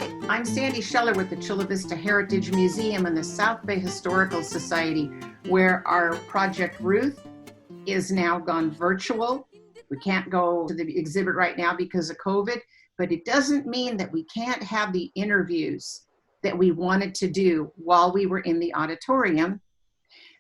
Hi, I'm Sandy Scheller with the Chula Vista Heritage Museum and the South Bay Historical Society, where our Project Ruth is now gone virtual. We can't go to the exhibit right now because of COVID, but it doesn't mean that we can't have the interviews that we wanted to do while we were in the auditorium.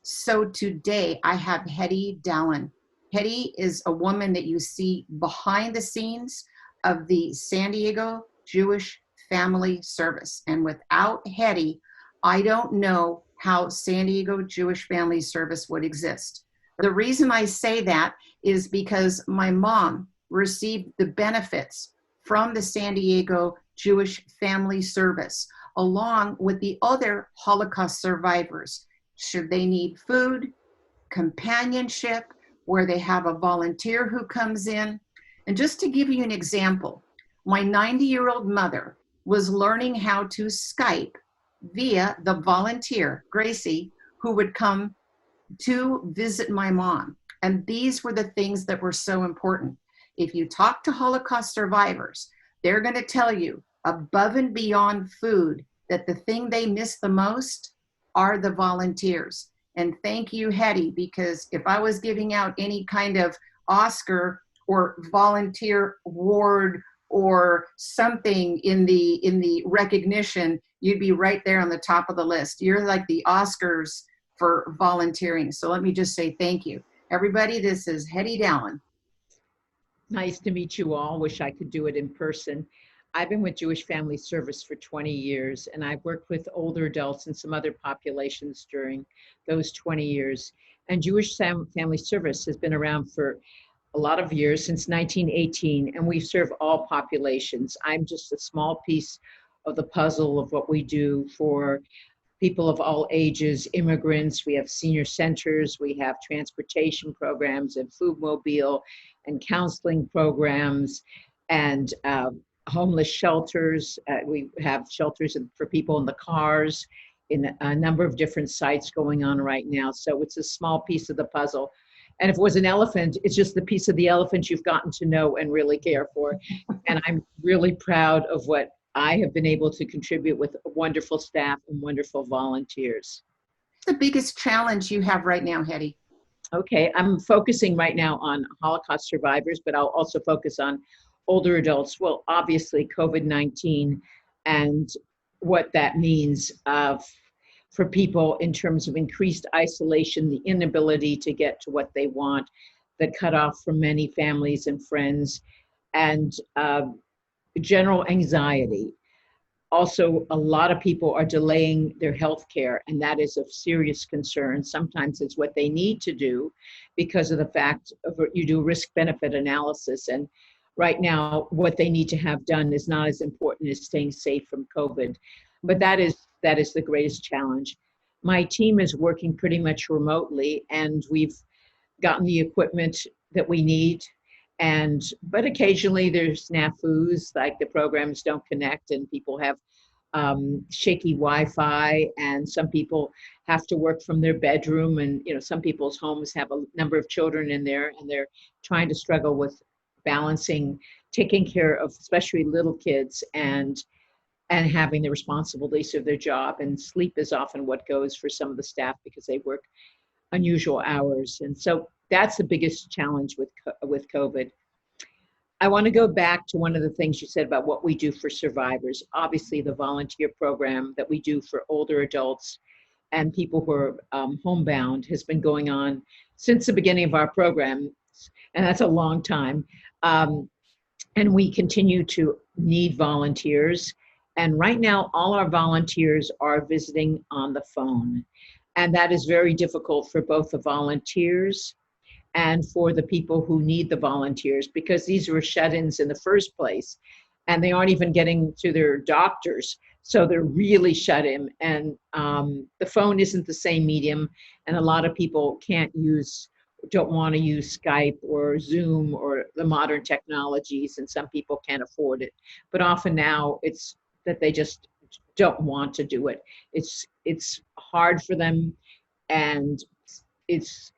So today I have Hedy Dalin. Hedy is a woman that you see behind the scenes of the San Diego Jewish Family Service. And without Hedy, I don't know how San Diego Jewish Family Service would exist. The reason I say that is because my mom received the benefits from the San Diego Jewish Family Service, along with the other Holocaust survivors. Should they need food, companionship, where they have a volunteer who comes in. And just to give you an example, my 90-year-old mother was learning how to Skype via the volunteer, Gracie, who would come to visit my mom. And these were the things that were so important. If you talk to Holocaust survivors, they're going to tell you above and beyond food that the thing they miss the most are the volunteers. And thank you, Hedy, because if I was giving out any kind of Oscar or volunteer award or something in the recognition, you'd be right there on the top of the list. You're like the Oscars for volunteering. So let me just say thank you. Everybody, this is Hedy Dalin. Nice to meet you all. Wish I could do it in person. I've been with Jewish Family Service for 20 years, and I've worked with older adults and some other populations during those 20 years. And Jewish Family Service has been around for a lot of years, since 1918, and we serve all populations. I'm just a small piece of the puzzle of what we do for people of all ages, immigrants. We have senior centers, we have transportation programs and food mobile and counseling programs and homeless shelters. We have shelters for people in the cars in a number of different sites going on right now. So it's a small piece of the puzzle. And if it was an elephant, it's just the piece of the elephant you've gotten to know and really care for. And I'm really proud of what I have been able to contribute with wonderful staff and wonderful volunteers. The biggest challenge you have right now, Hedy? Okay, I'm focusing right now on Holocaust survivors, but I'll also focus on older adults. Well, obviously COVID-19 and what that means for people in terms of increased isolation, the inability to get to what they want, the cutoff from many families and friends, and general anxiety. Also, a lot of people are delaying their health care, and that is of serious concern. Sometimes it's what they need to do because of the fact of you do risk-benefit analysis, and right now what they need to have done is not as important as staying safe from COVID. But that is the greatest challenge. My team is working pretty much remotely, and we've gotten the equipment that we need. But occasionally there's snafus, like the programs don't connect and people have shaky Wi-Fi, and some people have to work from their bedroom, and some people's homes have a number of children in there, and they're trying to struggle with balancing taking care of especially little kids and having the responsibilities of their job. And sleep is often what goes for some of the staff because they work unusual hours. And so that's the biggest challenge with COVID. I want to go back to one of the things you said about what we do for survivors. Obviously, the volunteer program that we do for older adults and people who are homebound has been going on since the beginning of our program, and that's a long time. And we continue to need volunteers. And right now, all our volunteers are visiting on the phone. And that is very difficult for both the volunteers and for the people who need the volunteers, because these were shut-ins in the first place, and they aren't even getting to their doctors. So they're really shut in. And the phone isn't the same medium. And a lot of people don't want to use Skype or Zoom or the modern technologies, and some people can't afford it. But often now it's that they just don't want to do it. It's hard for them, and it's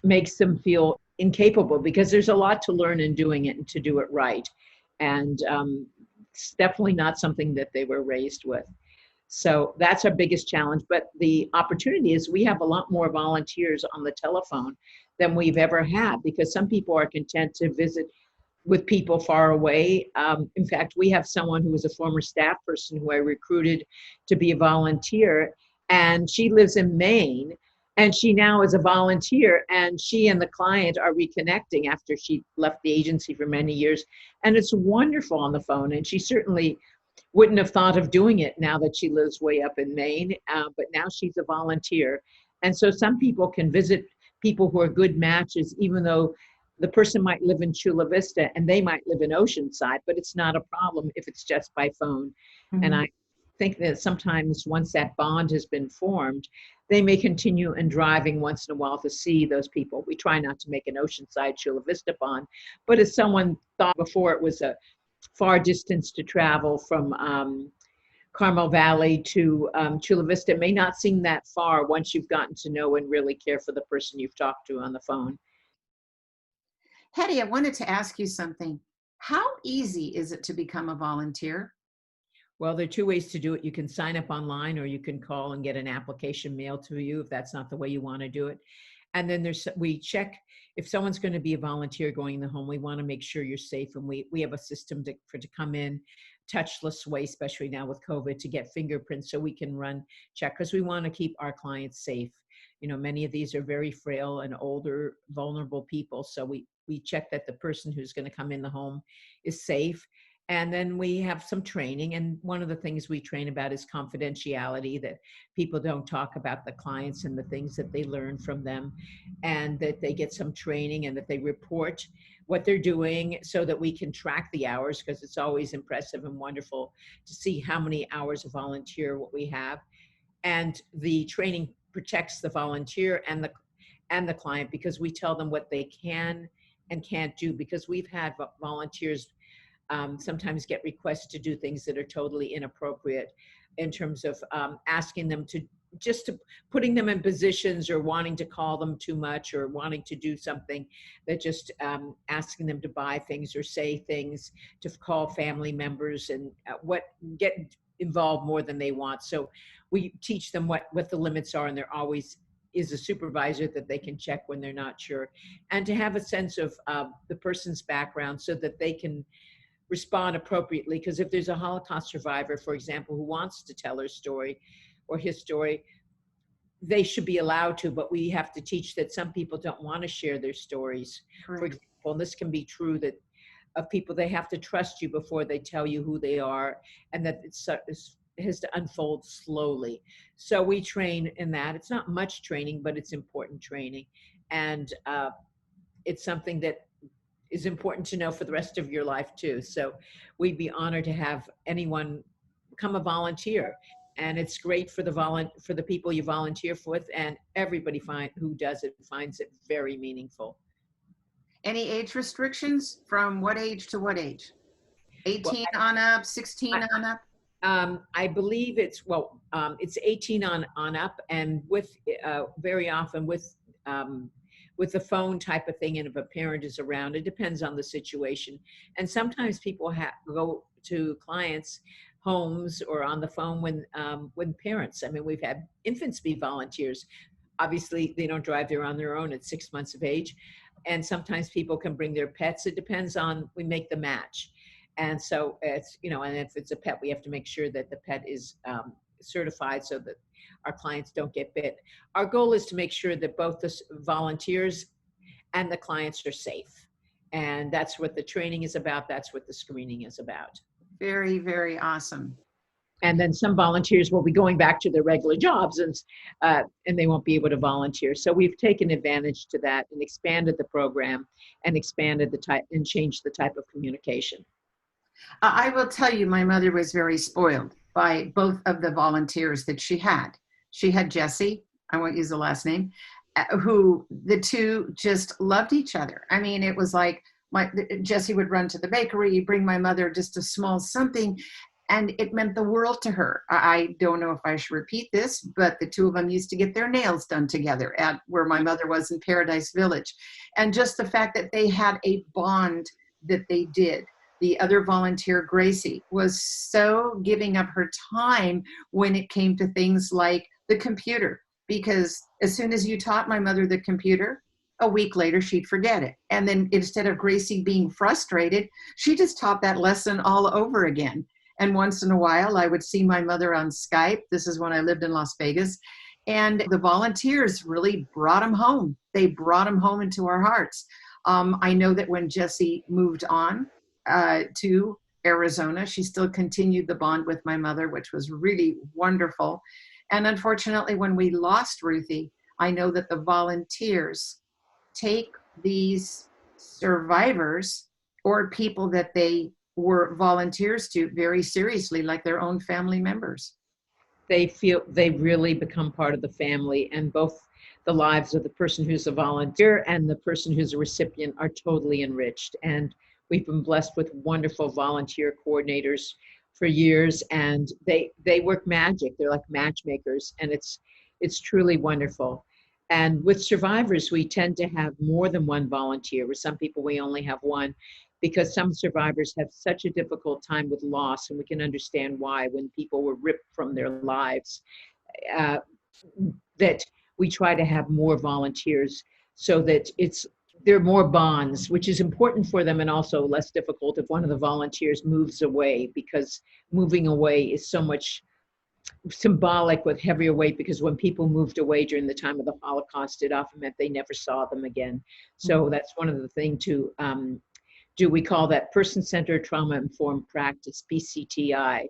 makes them feel incapable because there's a lot to learn in doing it and to do it right. And it's definitely not something that they were raised with. So that's our biggest challenge. But the opportunity is we have a lot more volunteers on the telephone than we've ever had, because some people are content to visit with people far away. In fact, we have someone who was a former staff person who I recruited to be a volunteer, and she lives in Maine, and she now is a volunteer, and she and the client are reconnecting after she left the agency for many years. And it's wonderful on the phone, and she certainly wouldn't have thought of doing it now that she lives way up in Maine, but now she's a volunteer. And so some people can visit people who are good matches, even though the person might live in Chula Vista and they might live in Oceanside, but it's not a problem if it's just by phone. Mhm. And I think that sometimes once that bond has been formed, they may continue in driving once in a while to see those people. We try not to make an Oceanside Chula Vista bond, but as someone thought before, it was a far distance to travel from Carmel Valley to Chula Vista. It may not seem that far once you've gotten to know and really care for the person you've talked to on the phone. Hedy, I wanted to ask you something. How easy is it to become a volunteer? Well, there are two ways to do it. You can sign up online, or you can call and get an application mailed to you if that's not the way you want to do it. And then we check if someone's going to be a volunteer going in the home. We want to make sure you're safe, and we have a system to come in touchless way, especially now with COVID, to get fingerprints so we can run check, because we want to keep our clients safe. You know, many of these are very frail and older, vulnerable people. So we check that the person who's going to come in the home is safe. And then we have some training. And one of the things we train about is confidentiality, that people don't talk about the clients and the things that they learn from them, and that they get some training and that they report what they're doing so that we can track the hours, because it's always impressive and wonderful to see how many hours of volunteer what we have. And the training protects the volunteer and the client, because we tell them what they can and can't do, because we've had volunteers sometimes get requests to do things that are totally inappropriate, in terms of asking them to putting them in positions, or wanting to call them too much, or wanting to do something that just asking them to buy things or say things, to call family members, and get involved more than they want. So we teach them what the limits are, and there always is a supervisor that they can check when they're not sure, and to have a sense of the person's background so that they can respond appropriately. Because if there's a Holocaust survivor, for example, who wants to tell her story or his story, they should be allowed to, but we have to teach that some people don't want to share their stories. Correct. For example, and this can be true, that of people, they have to trust you before they tell you who they are, and that it has to unfold slowly. So we train in that. It's not much training, but it's important training. And it's something that is important to know for the rest of your life too. So we'd be honored to have anyone become a volunteer. And it's great for the people you volunteer with, and everybody who does it finds it very meaningful. Any age restrictions? From what age to what age? 18 Well, on up, 16 on up? I believe it's 18 on up, and with very often with the phone type of thing, and if a parent is around, it depends on the situation. And sometimes people go to clients' homes or on the phone when parents. I mean, we've had infants be volunteers. Obviously, they don't drive; they're on their own at 6 months of age. And sometimes people can bring their pets. It depends on, we make the match. And so it's, and if it's a pet, we have to make sure that the pet is certified so that our clients don't get bit. Our goal is to make sure that both the volunteers and the clients are safe. And that's what the training is about. That's what the screening is about. Very, very awesome. And then some volunteers will be going back to their regular jobs, and they won't be able to volunteer. So we've taken advantage to that and expanded the program and expanded the type and changed the type of communication. I will tell you, my mother was very spoiled by both of the volunteers that she had. She had Jesse, I won't use the last name, who the two just loved each other. I mean, it was like Jesse would run to the bakery, bring my mother just a small something, and it meant the world to her. I don't know if I should repeat this, but the two of them used to get their nails done together at where my mother was in Paradise Village. And just the fact that they had a bond that they did the other volunteer, Gracie, was so giving up her time when it came to things like the computer, because as soon as you taught my mother the computer, a week later she'd forget it. And then instead of Gracie being frustrated, she just taught that lesson all over again. And once in a while, I would see my mother on Skype. This is when I lived in Las Vegas. And the volunteers really brought them home. They brought them home into our hearts. I know that when Jessie moved on to Arizona, she still continued the bond with my mother, which was really wonderful. And unfortunately, when we lost Ruthie, I know that the volunteers take these survivors or people that they were volunteers to very seriously, like their own family members. They feel they really become part of the family, and both the lives of the person who's a volunteer and the person who's a recipient are totally enriched. And we've been blessed with wonderful volunteer coordinators for years, and they work magic. They're like matchmakers, and it's truly wonderful. And with survivors, we tend to have more than one volunteer. With some people, we only have one, because some survivors have such a difficult time with loss, and we can understand why when people were ripped from their lives, that we try to have more volunteers so that there are more bonds, which is important for them, and also less difficult if one of the volunteers moves away, because moving away is so much symbolic with heavier weight, because when people moved away during the time of the Holocaust, it often meant they never saw them again. So that's one of the things to do. We call that person-centered trauma-informed practice, PCTI.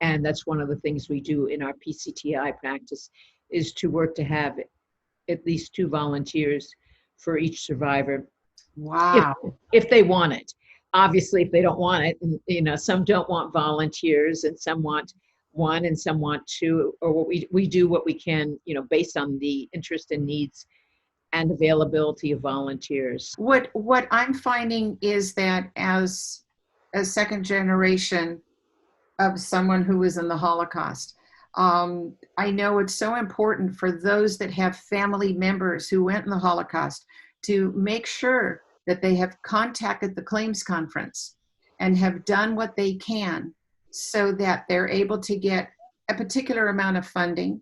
And that's one of the things we do in our PCTI practice, is to work to have at least 2 volunteers for each survivor. Wow. If they want it. Obviously, if they don't want it, some don't want volunteers, and some want 1 and some want 2, or what we do what we can, based on the interest and needs and availability of volunteers. What I'm finding is that as a second generation of someone who was in the Holocaust, I know it's so important for those that have family members who went in the Holocaust to make sure that they have contacted the claims conference and have done what they can so that they're able to get a particular amount of funding.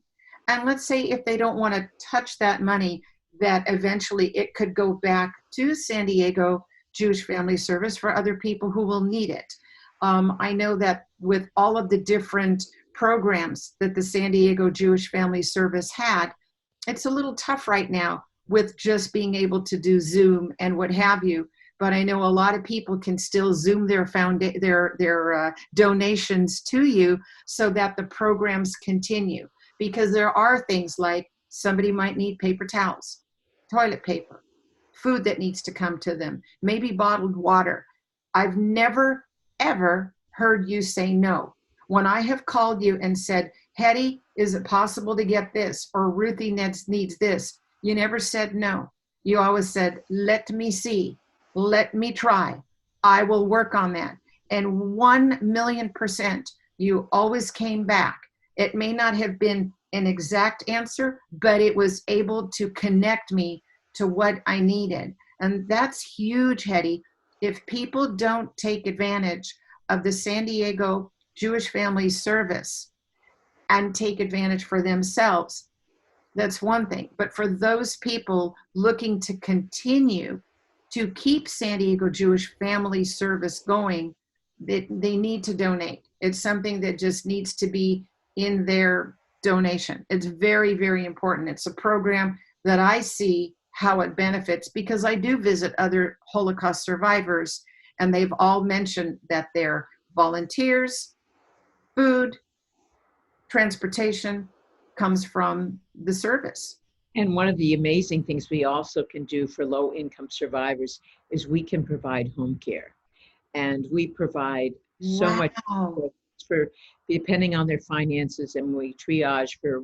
And let's say if they don't want to touch that money, that eventually it could go back to San Diego Jewish Family Service for other people who will need it. I know that with all of the different programs that the San Diego Jewish Family Service had, it's a little tough right now with just being able to do Zoom and what have you. But I know a lot of people can still Zoom their donations to you so that the programs continue. Because there are things like somebody might need paper towels, toilet paper, food that needs to come to them, maybe bottled water. I've never, ever heard you say no. When I have called you and said, Hedy, is it possible to get this? Or Ruthie needs this. You never said no. You always said, let me see. Let me try. I will work on that. And 1,000,000%, you always came back. It may not have been an exact answer, but it was able to connect me to what I needed. And that's huge, Hedy. If people don't take advantage of the San Diego Jewish Family Service and take advantage for themselves, that's one thing. But for those people looking to continue to keep San Diego Jewish Family Service going, they need to donate. It's something that just needs to be in their donation. It's very, very important. It's a program that I see how it benefits, because I do visit other Holocaust survivors, and they've all mentioned that their volunteers, food, transportation comes from the service. And one of the amazing things we also can do for low-income survivors is we can provide home care. And we provide so much for depending on their finances, and we triage for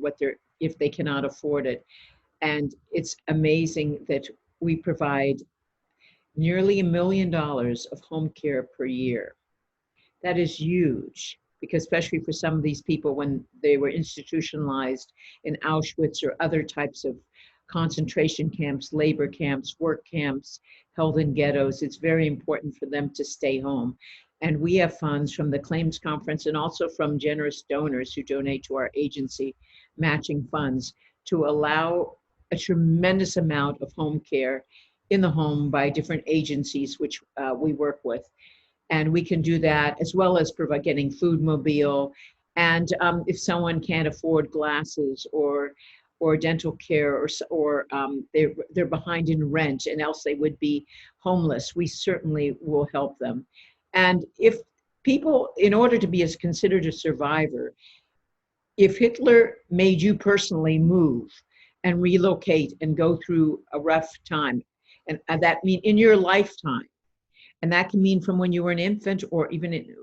if they cannot afford it. And it's amazing that we provide nearly $1 million of home care per year. That is huge, because especially for some of these people, when they were institutionalized in Auschwitz or other types of concentration camps, labor camps, work camps, held in ghettos, it's very important for them to stay home. And we have funds from the claims conference and also from generous donors who donate to our agency, matching funds, to allow a tremendous amount of home care in the home by different agencies which we work with. And we can do that as well as provide getting food mobile. And if someone can't afford glasses or dental care, or they're behind in rent and else they would be homeless, we certainly will help them. And if people, in order to be as considered a survivor, if Hitler made you personally move and relocate and go through a rough time, and that mean in your lifetime, and that can mean from when you were an infant or even in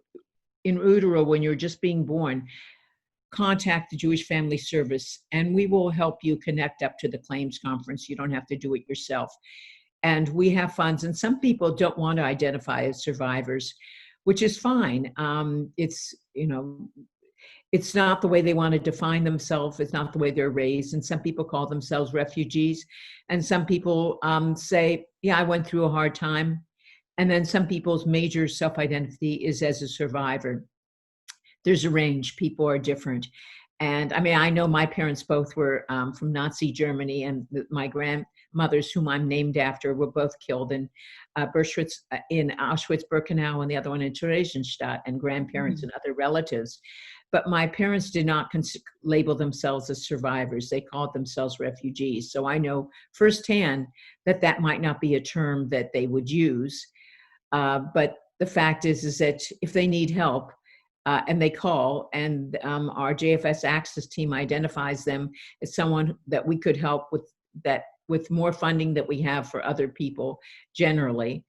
utero when you're just being born, contact the Jewish Family Service and we will help you connect up to the claims conference. You don't have to do it yourself. And we have funds, and some people don't want to identify as survivors, which is fine. It's not the way they want to define themselves. It's not the way they're raised. And some people call themselves refugees. And some people say, yeah, I went through a hard time. And then some people's major self-identity is as a survivor. There's a range. People are different. And I mean, I know my parents both were from Nazi Germany, and my grandmothers, whom I'm named after, were both killed in Auschwitz-Birkenau, and the other one in Theresienstadt, and grandparents and other relatives. But my parents did not label themselves as survivors. They called themselves refugees. So I know firsthand that that might not be a term that they would use. But the fact is that if they need help, and they call, and our JFS Access team identifies them as someone that we could help with more funding that we have for other people generally,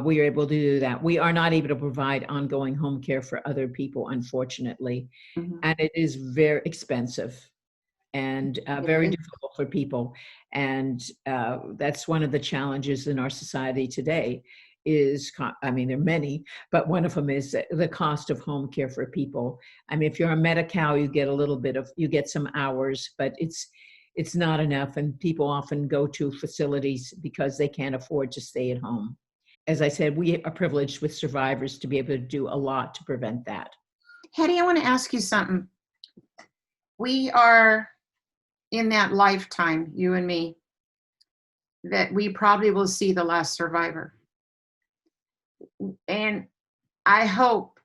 we are able to do that. We are not able to provide ongoing home care for other people, unfortunately, and it is very expensive and very difficult for people. And that's one of the challenges in our society today. I mean, there are many, but one of them is the cost of home care for people. I mean, if you're a Medi-Cal, you get some hours, but it's not enough. And people often go to facilities because they can't afford to stay at home. As I said, we are privileged with survivors to be able to do a lot to prevent that. Hedy, I want to ask you something. We are in that lifetime, you and me, that we probably will see the last survivor. And I hope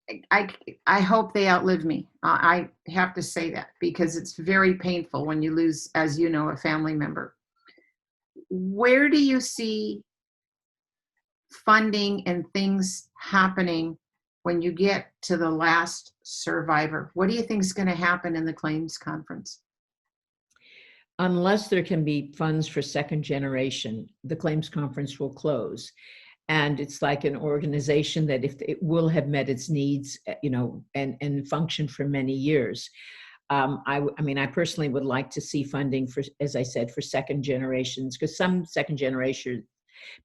they outlive me. I have to say that because it's very painful when you lose, as you know, a family member. Where do you see funding and things happening when you get to the last survivor? What do you think is going to happen in the claims conference? Unless there can be funds for second generation, the claims conference will close. And it's like an organization that if it will have met its needs, and function for many years. I mean, I personally would like to see funding for, as I said, for second generations, because some second generation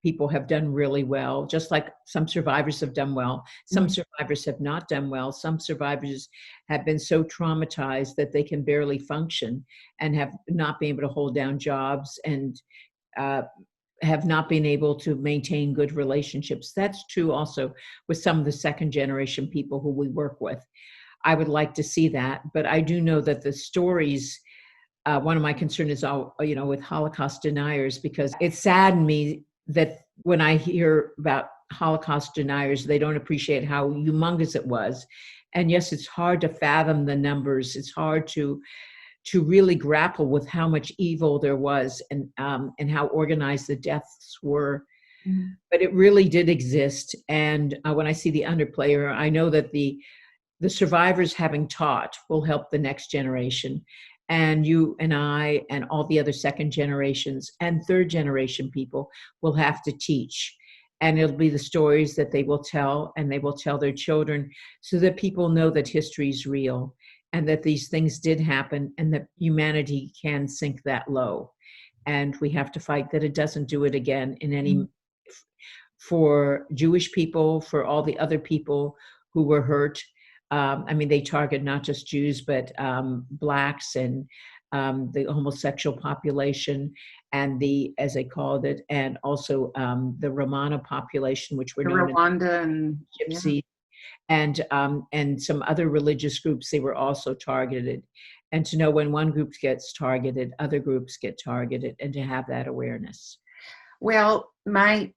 people have done really well, just like some survivors have done well. Some survivors have not done well. Some survivors have been so traumatized that they can barely function and have not been able to hold down jobs and have not been able to maintain good relationships. That's true also with some of the second generation people who we work with. I would like to see that, but I do know that the stories, one of my concerns is, with Holocaust deniers, because it saddened me that when I hear about Holocaust deniers, they don't appreciate how humongous it was. And yes, it's hard to fathom the numbers. It's hard to really grapple with how much evil there was and how organized the deaths were. But it really did exist. And when I see the underplayer, I know that the survivors having taught will help the next generation. And you and I and all the other second generations and third generation people will have to teach. And it'll be the stories that they will tell, and they will tell their children, so that people know that history is real and that these things did happen and that humanity can sink that low. And we have to fight that it doesn't do it again in any, for Jewish people, for all the other people who were hurt. I mean, they target not just Jews, but Blacks and the homosexual population, and the, as they called it, and also the Romana population, which were The known as Rwanda and Gypsy, and some other religious groups. They were also targeted, and to know when one group gets targeted, other groups get targeted, and to have that awareness. Well, my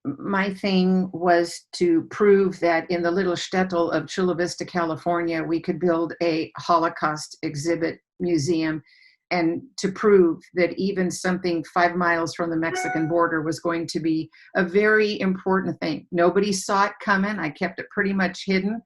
thing was to prove that in the little shtetl of Chula Vista, California, we could build a Holocaust exhibit museum, and to prove that even something 5 miles from the Mexican border was going to be a very important thing. Nobody saw it coming. I kept it pretty much hidden,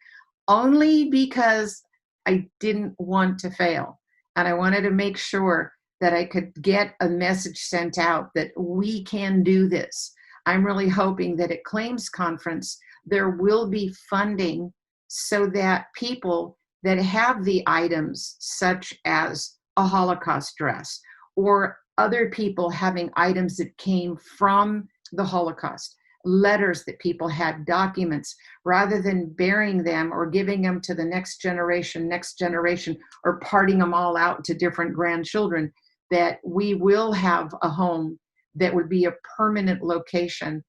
only because I didn't want to fail. And I wanted to make sure that I could get a message sent out that we can do this. I'm really hoping that at Claims Conference, there will be funding so that people that have the items, such as a Holocaust dress, or other people having items that came from the Holocaust, letters that people had, documents, rather than burying them or giving them to the next generation, or parting them all out to different grandchildren, that we will have a home that would be a permanent location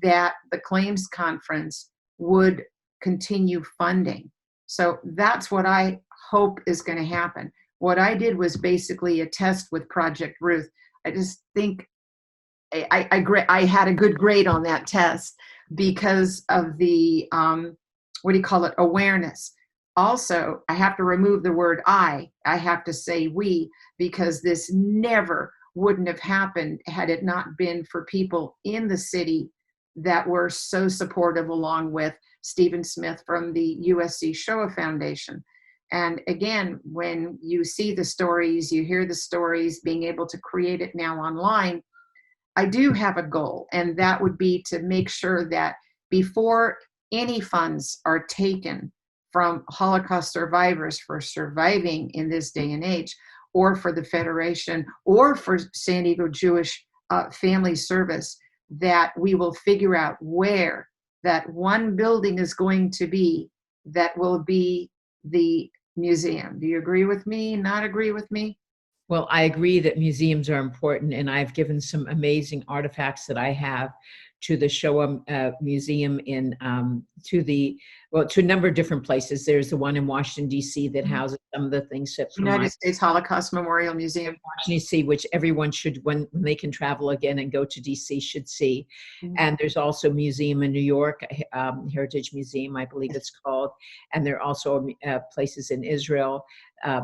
that the Claims Conference would continue funding. So that's what I hope is going to happen. What I did was basically a test with Project Ruth. I just think I had a good grade on that test because of the, awareness. Also, I have to remove the word I have to say we, because this never wouldn't have happened had it not been for people in the city that were so supportive, along with Stephen Smith from the USC Shoah Foundation. And again, when you see the stories, you hear the stories, being able to create it now online, I do have a goal, and that would be to make sure that before any funds are taken from Holocaust survivors for surviving in this day and age, or for the Federation, or for San Diego Jewish Family Service, that we will figure out where that one building is going to be that will be the museum. Do you agree with me? Not agree with me? Well, I agree that museums are important, and I've given some amazing artifacts that I have to the Shoah Museum to a number of different places. There's the one in Washington, D.C. that houses some of the things that from United States Holocaust Memorial Museum. Washington, D.C., which everyone should, when they can travel again and go to D.C., should see. Mm-hmm. And there's also a museum in New York, Heritage Museum, I believe it's called. And there are also places in Israel.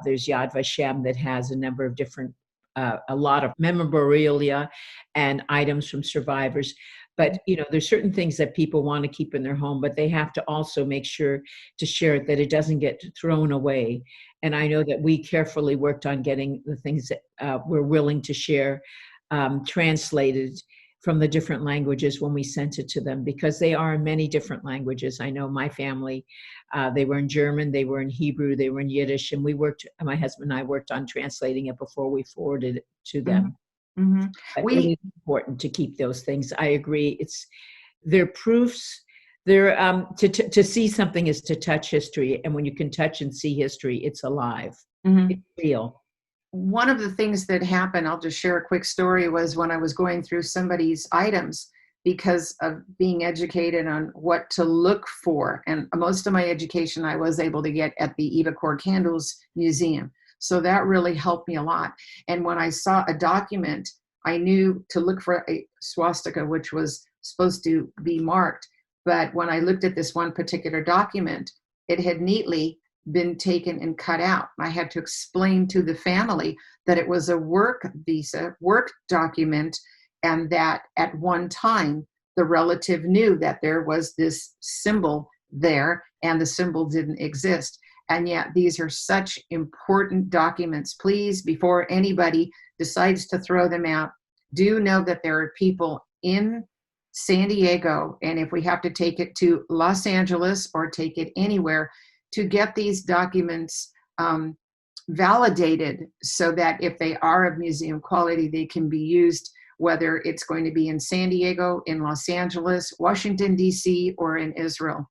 There's Yad Vashem that has a number of different, a lot of memorabilia and items from survivors. But, there's certain things that people want to keep in their home, but they have to also make sure to share it, that it doesn't get thrown away. And I know that we carefully worked on getting the things that we're willing to share translated from the different languages when we sent it to them, because they are in many different languages. I know my family, they were in German, they were in Hebrew, they were in Yiddish, and my husband and I worked on translating it before we forwarded it to them. Mm-hmm. But it is important to keep those things. I agree. They're proofs. They're to see something is to touch history, and when you can touch and see history, it's alive. Mm-hmm. It's real. One of the things that happened, I'll just share a quick story, was when I was going through somebody's items, because of being educated on what to look for. And most of my education I was able to get at the Eva Kor Candles Museum. So that really helped me a lot. And when I saw a document, I knew to look for a swastika, which was supposed to be marked. But when I looked at this one particular document, it had neatly been taken and cut out. I had to explain to the family that it was a work visa, work document, and that at one time the relative knew that there was this symbol there and the symbol didn't exist. And yet these are such important documents. Please, before anybody decides to throw them out, do know that there are people in San Diego, and if we have to take it to Los Angeles or take it anywhere, to get these documents validated so that if they are of museum quality, they can be used, whether it's going to be in San Diego, in Los Angeles, Washington, D.C., or in Israel.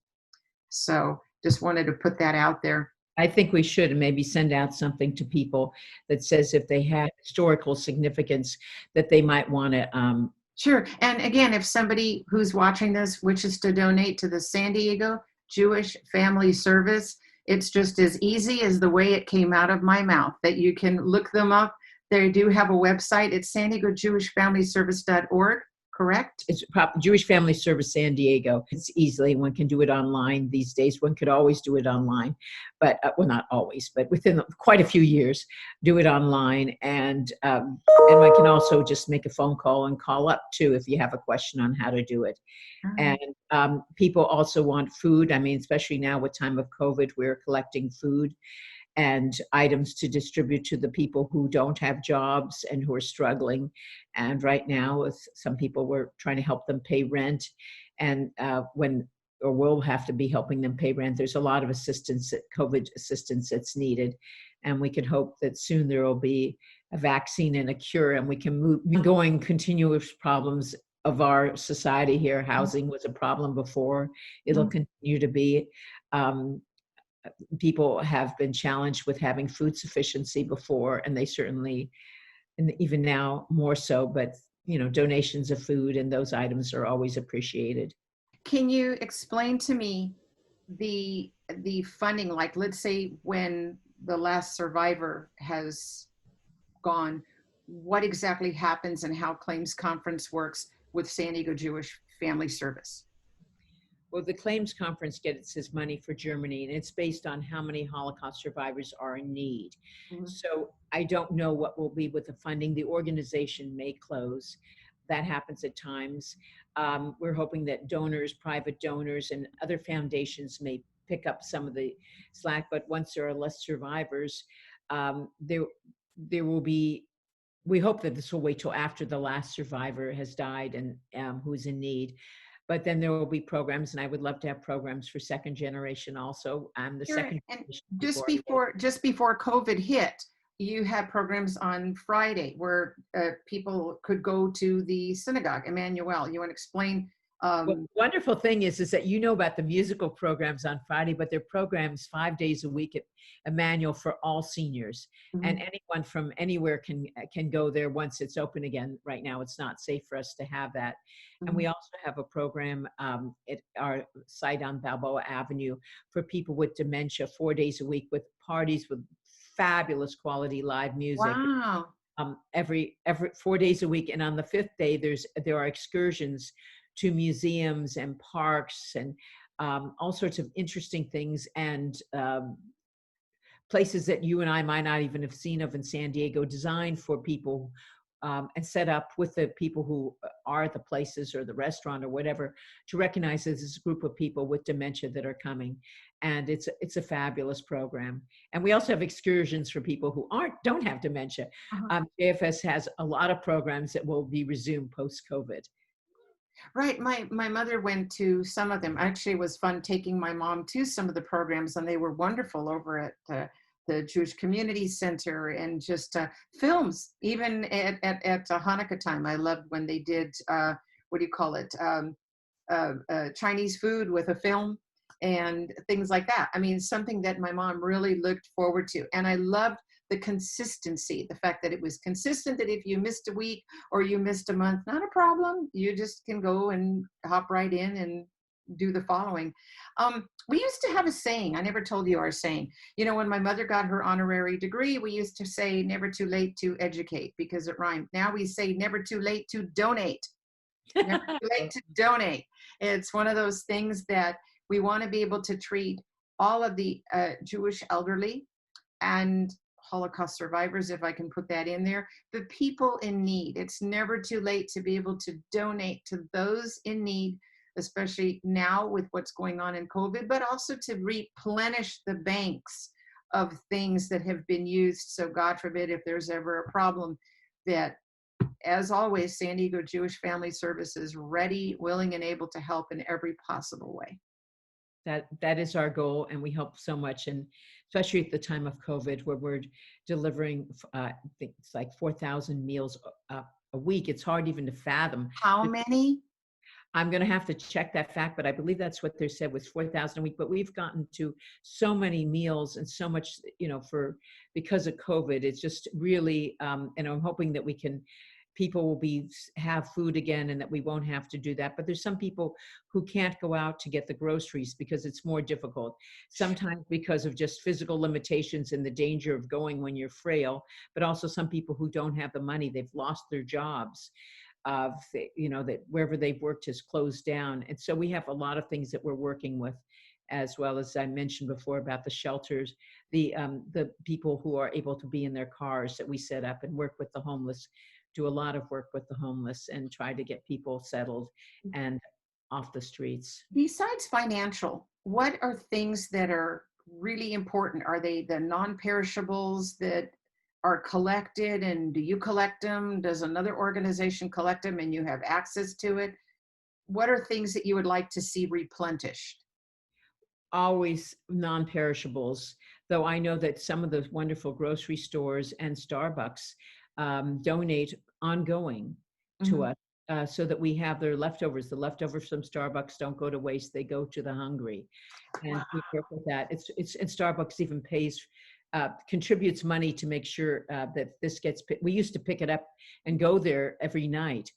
So just wanted to put that out there. I think we should maybe send out something to people that says if they have historical significance that they might want to. Sure. And again, if somebody who's watching this wishes to donate to the San Diego Jewish Family Service, it's just as easy as the way it came out of my mouth, that you can look them up. They do have a website. It's san diego jewish family service.org, correct? It's Jewish Family Service San Diego. It's easily, one can do it online these days. One could always do it online, but well, not always, but within quite a few years, do it online. And one can also just make a phone call and call up too if you have a question on how to do it. Right. And people also want food. I mean, especially now with time of COVID, we're collecting food and items to distribute to the people who don't have jobs and who are struggling. And right now, with some people, we're trying to help them pay rent. And we'll have to be helping them pay rent. There's a lot of assistance, COVID assistance that's needed. And we can hope that soon there will be a vaccine and a cure, and we can move going continuous problems of our society here. Housing was a problem before. It'll continue to be. People have been challenged with having food sufficiency before, and they certainly, and even now more so, but donations of food and those items are always appreciated. Can you explain to me the funding? Like, let's say when the last survivor has gone, what exactly happens and how claims conference works with San Diego Jewish Family Service? Well, the claims conference gets its money for Germany, and it's based on how many Holocaust survivors are in need. Mhm. So I don't know what will be with the funding. The organization may close. That happens at times. We're hoping that donors, private donors, and other foundations may pick up some of the slack. But once there are less survivors, there will be. We hope that this will wait till after the last survivor has died and who's in need. But then there will be programs, and I would love to have programs for second generation also. The Sure. second And generation just before COVID hit, you had programs on Friday where people could go to the synagogue, Emmanuel. You want to explain? Well, the wonderful thing is that about the musical programs on Friday, but they're programs 5 days a week at Emmanuel for all seniors. Mhm. And anyone from anywhere can go there once it's open again. Right now, it's not safe for us to have that. And we also have a program at our site on Balboa Avenue for people with dementia, 4 days a week, with parties with fabulous quality live music. Wow. Every 4 days a week. And on the fifth day, there are excursions to museums and parks and all sorts of interesting things, and places that you and I might not even have seen of in San Diego, designed for people and set up with the people who are at the places or the restaurant or whatever, to recognize there's this group of people with dementia that are coming. And it's a fabulous program. And we also have excursions for people who don't have dementia. JFS has a lot of programs that will be resumed post-COVID. Right. My mother went to some of them. Actually, it was fun taking my mom to some of the programs, and they were wonderful over at the Jewish Community Center, and just films. Even at Hanukkah time, I loved when they did what do you call it? Chinese food with a film and things like that. I mean, something that my mom really looked forward to, and I loved the consistency, the fact that it was consistent, that if you missed a week or you missed a month, not a problem. You just can go and hop right in and do the following. We used to have a saying. I never told you our saying. When my mother got her honorary degree, we used to say never too late to educate, because it rhymed. Now we say never too late to donate. Never too late to donate. It's one of those things that we want to be able to treat all of the Jewish elderly and Holocaust survivors, if I can put that in there, the people in need. It's never too late to be able to donate to those in need, especially now with what's going on in COVID, but also to replenish the banks of things that have been used. So God forbid, if there's ever a problem, that, as always, San Diego Jewish Family Service is ready, willing, and able to help in every possible way. That is our goal, and we help so much, and especially at the time of COVID, where we're delivering, I think it's like 4,000 meals a week. It's hard even to fathom. How many? I'm going to have to check that fact, but I believe that's what they said was 4,000 a week. But we've gotten to so many meals and so much, because of COVID, it's just really, and I'm hoping that people will have food again and that we won't have to do that. But there's some people who can't go out to get the groceries because it's more difficult, sometimes because of just physical limitations and the danger of going when you're frail, but also some people who don't have the money, they've lost their jobs. That wherever they've worked has closed down. And so we have a lot of things that we're working with, as well as I mentioned before about the shelters, the people who are able to be in their cars that we set up and work with the homeless, do a lot of work with the homeless and try to get people settled and off the streets. Besides financial, what are things that are really important? Are they the non-perishables that are collected, and do you collect them? Does another organization collect them and you have access to it? What are things that you would like to see replenished? Always non-perishables, though I know that some of those wonderful grocery stores and Starbucks donate ongoing to us, so that we have their leftovers. The leftovers from Starbucks don't go to waste; they go to the hungry, and we work with that. And Starbucks even contributes money to make sure that this gets. We used to pick it up and go there every night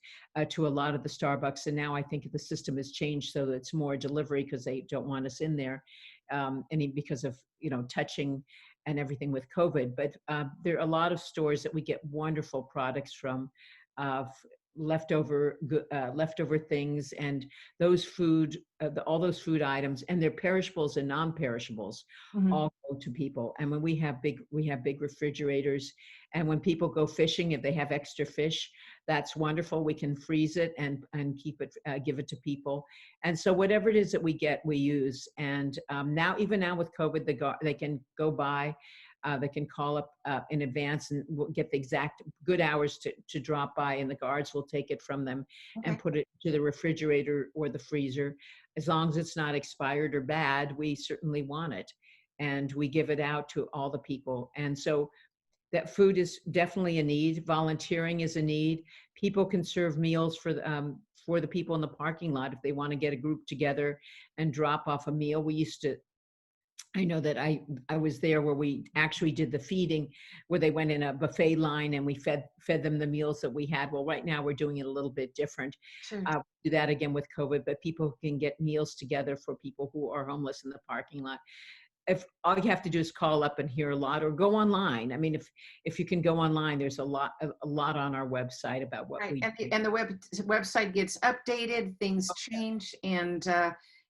to a lot of the Starbucks, and now I think the system has changed so that it's more delivery because they don't want us in there, because of touching and everything with COVID. But there are a lot of stores that we get wonderful products from, leftover things, and all those food items, and they're perishables and non-perishables, all go to people. And when we have big refrigerators, and when people go fishing, if they have extra fish, that's wonderful. We can freeze it and keep it, give it to people. And so whatever it is that we get, we use. And even now with COVID, they can go by. They can call up in advance and we'll get the exact good hours to drop by, and the guards will take it from them and put it to the refrigerator or the freezer. As long as it's not expired or bad, we certainly want it. And we give it out to all the people. And so that food is definitely a need. Volunteering is a need. People can serve meals for the people in the parking lot if they want to get a group together and drop off a meal. I know that I was there where we actually did the feeding, where they went in a buffet line and we fed them the meals that we had. Well, right now we're doing it a little bit different. Sure. Do that again with COVID, but people can get meals together for people who are homeless in the parking lot. If all you have to do is call up and hear a lot, or go online. I mean, if you can go online, there's a lot on our website about what we do. And the website gets updated, things change, and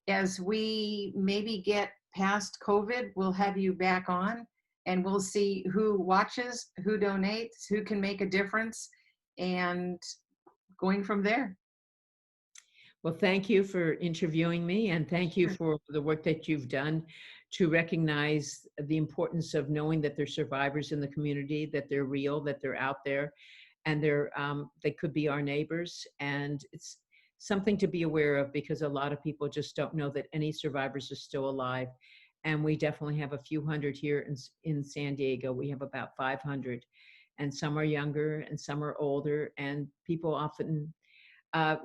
as we maybe get past COVID, we'll have you back on, and we'll see who watches, who donates, who can make a difference, and going from there. Well, thank you for interviewing me, and thank you for the work that you've done to recognize the importance of knowing that there's survivors in the community, that they're real, that they're out there, and they could be our neighbors. And it's something to be aware of, because a lot of people just don't know that any survivors are still alive. And we definitely have a few hundred here in San Diego. We have about 500, and some are younger and some are older, and people often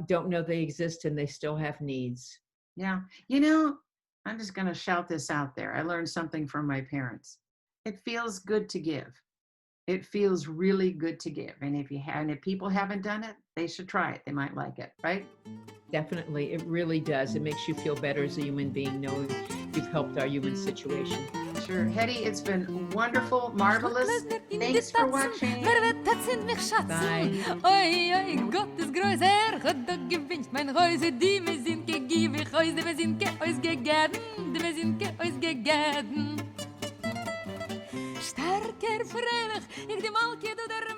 don't know they exist and they still have needs. Yeah. I'm just going to shout this out there. I learned something from my parents. It feels good to give. It feels really good to give. And if people haven't done it, they should try it. They might like it, right? Definitely. It really does. It makes you feel better as a human being, knowing you've helped our human situation. Sure. Hedy, it's been wonderful, marvelous. Thanks for watching. Bye. Oi, oi, Gott ist größer, hat doch gewünscht mein Häuser, die mir sind gegeben, Häuser, die mir sind ausgegeben, die mir sind ausgegeben. Starker, freilich, ich die Malke, du der